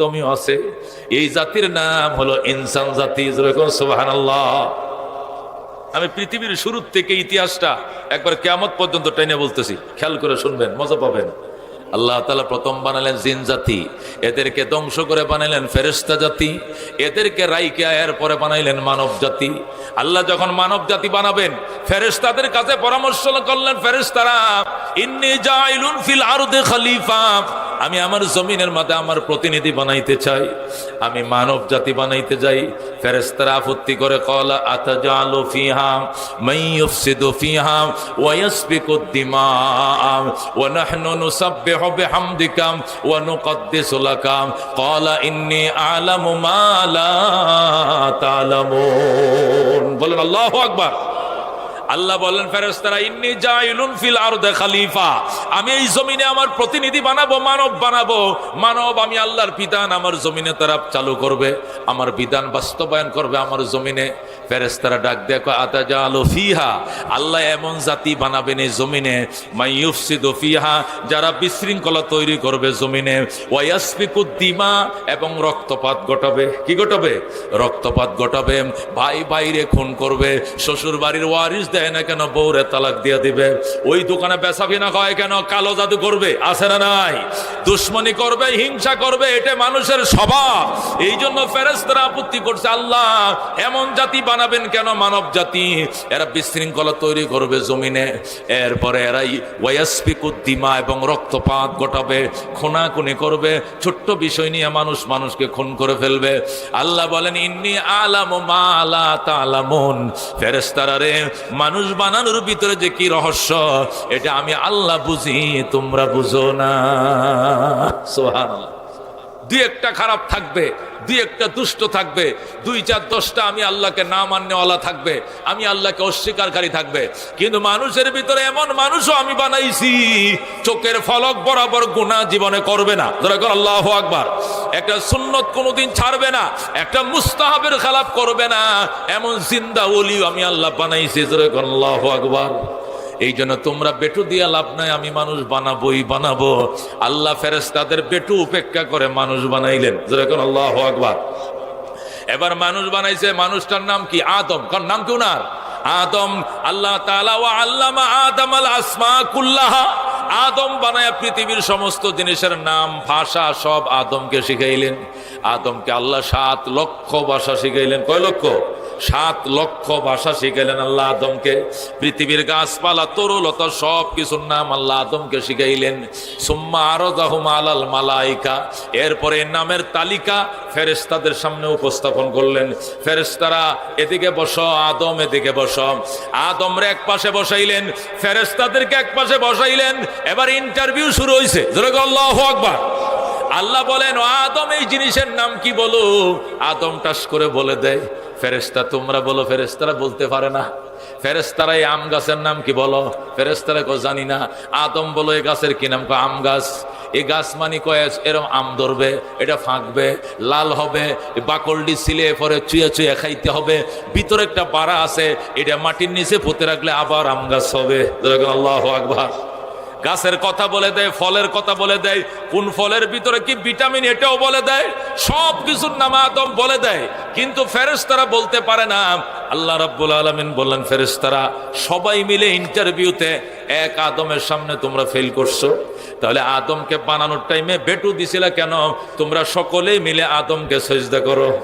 তুমিও আছে। এই জাতির নাম হলো ইনসান জাতি। সুবহানাল্লাহ। আমি পৃথিবীর শুরু থেকে ইতিহাসটা একবার কিয়ামত পর্যন্ত টেনে বলতেছি, খেয়াল করে শুনবেন, মজা পাবেন। আল্লাহ তাআলা প্রথম বানালেন জিন জাতি, এদেরকে ধ্বংস করে বানাইলেন ফেরেশতা জাতি, এদেরকে রাইকে এরপরে বানাইলেন মানব জাতি। আল্লাহ যখন মানব জাতি বানাবেন, ফেরেশতাদের কাছে পরামর্শ করলেন, ফেরেশতারা ইন্নী জাইলুন ফিল আরদি খলিফা, আমি আমার জমিনের মধ্যে আমার প্রতিনিধি বানাইতে চাই, আমি মানব জাতি বানাইতে যাই। ফেরেশতারা আপত্তি করে, ক্বালা আতাজালু ফিহা মান ইউফসিদু ফিহা ওয়া ইয়াসফিকুদ দিমা ওয়া নাহনু নুসাব্বিহু বিহামদিকা ওয়া নুকদ্দিসু লাকা ক্বালা ইন্নী আ'লামু মা লা তা'লামুন। বলেন আল্লাহু আকবার। আল্লাহ বলেন ফেরেশতারা ইন্নী জাইলুন ফিল আরদি খলিফা, আমি এই জমিনে আমার প্রতিনিধি বানাবো, মানব বানাবো। মানব আমি আল্লাহর বিধান আমার জমিনে তারা চালু করবে, আমার বিধান বাস্তবায়ন করবে আমার জমিনে। ফেরেশতারা ডাক দেখো আতাজালু ফিহা, আল্লাহ এমন জাতি বানাবেন এই জমিনে, মাই ইউফসিদু ফিহা, যারা বিশৃঙ্খলা তৈরি করবে জমিনে, ওয়া ইয়াসফিকুদ দিমা, এবং রক্তপাত ঘটাবে। কি ঘটাবে? রক্তপাত ঘটাবে। ভাই ভাইরে খুন করবে, শ্বশুর বাড়ির ওয়ারিস দেয় না কেন বউরে তালাক দিয়ে দিবে, ওই দোকানে বেচা কিনা হয় কেন কালো জাদু করবে, আছে না নাই? দুশ্মনী করবে, হিংসা করবে, এটা মানুষের স্বভাব। এই জন্য ফেরেশতারা আপত্তি করছে, আল্লাহ এমন জাতি বানাবেন কেন, মানব জাতি, এরা বিশৃঙ্খলা তৈরি করবে জমিনে, এরপরে এরাই ওয়াসফিকুদ দিমা, এবং রক্তপাত ঘটাবে, খুনাখুনি করবে, ছোট্ট বিষয় নিয়ে মানুষকে খুন করে ফেলবে। আল্লাহ বলেন ইন্নী আ'লামু মা লা তা'লামুন, ফেরেশতারা রে, মানুষ বানানোর ভিতরে যে কি রহস্য, এটা আমি আল্লাহ বুঝি, তোমরা বুঝো না। সুবহানাল্লাহ। দুই একটা খারাপ থাকবে, দুই একটা দুষ্ট থাকবে, 2-4-10টা আমি আল্লাহকে না মাননেওয়ালা থাকবে, আমি আল্লাহকে অস্বীকারী থাকবে, কিন্তু মানুষের ভিতরে এমন মানুষও আমি বানাইছি চোখের ফলক বরাবর গুনাহ জীবনে করবে না। যেরকম আল্লাহু আকবার। একটা সুন্নত কোনোদিন ছাড়বে না, একটা মুস্তাহাবের খেলাফ করবে না, এমন জিন্দা ওলিও আমি আল্লাহ বানাইছি। যেরকম আল্লাহু আকবার। এই জন্য তোমরা বেটু দিয়া লাভ নাই, আমি মানুষ বানাবোই বানাবো। আল্লাহ ফেরেশতাদের বেটু উপেক্ষা করে মানুষ বানাইলেন। যেরকম আল্লাহু আকবার। এবার মানুষ বানাইছে, মানুষটার নাম কি? আদম। কার নাম কি ওনার? আদম। আল্লাহ তাআলা ওয়া আল্লামা আদামাল আসমা কুল্লাহা, আদম বানায়া পৃথিবীর সমস্ত জিনিসের নাম ভাষা সব আদমকে শিখাইলেন। আদমকে আল্লাহ 7 লক্ষ ভাষা শিখাইলেন। কয় লক্ষ? 7 লক্ষ ভাষা শিখাইলেন আল্লাহ আদমকে। পৃথিবীর গাছপালা তরুলতা সব কিছুর নাম আল্লাহ আদমকে শিখাইলেন। সুম্মা আরাযাহুম আলাল মালাইকা, এরপরে নামের তালিকা ফেরেশতাদের সামনে উপস্থাপন করলেন। ফেরেশতারা এদিকে বসো, আদম এদিকে বসো। আদমরে এক পাশে বসাইলেন, ফেরেশতাদেরকে এক পাশে বসাইলেন। এবার ইন্টারভিউ শুরু হয়েছে। যেরকম আল্লাহু আকবার। আল্লাহ বলেন আদম এই জিনিসের নাম কি বলো। আদম টাস করে বলে দেয়। ফেরেশতা তোমরা বলো। ফেরেশতারা বলতে পারে না। ফেরেশতারা এই আম গাছের নাম কি বলো। ফেরেশতারা কো জানি না। আদম বলো এই গাছের কি নাম। কো আম গাছ। এই গাছ মানে কয় এরকম আম ধরবে, এটা ফাঁকবে, লাল হবে, বাকলটি ছিলে পরে চুয়ে চুয়ে খাইতে হবে, ভিতরে একটা বাড়া আছে, এটা মাটির নিচে পুঁতে রাখলে আবার আম গাছ হবে। আল্লাহু আকবার। গাছের কথা বলে দেয়, ফলের কথা বলে দেয়, কোন ফলের ভিতরে কি ভিটামিন এটাও বলে দেয়, সব কিছুর নাম আদম বলে দেয়। কিন্তু ফেরেশতারা বলতে পারে না। আল্লাহ রাব্বুল আলামিন বললেন ফেরেশতারা সবাই মিলে ইন্টারভিউতে এক আদমের সামনে তোমরা ফেল করছো, তাহলে আদমকে বানানোর টাইমে বেটু দিছিলা কেন? তোমরা সকলেই মিলে আদমকে সিজদা করো।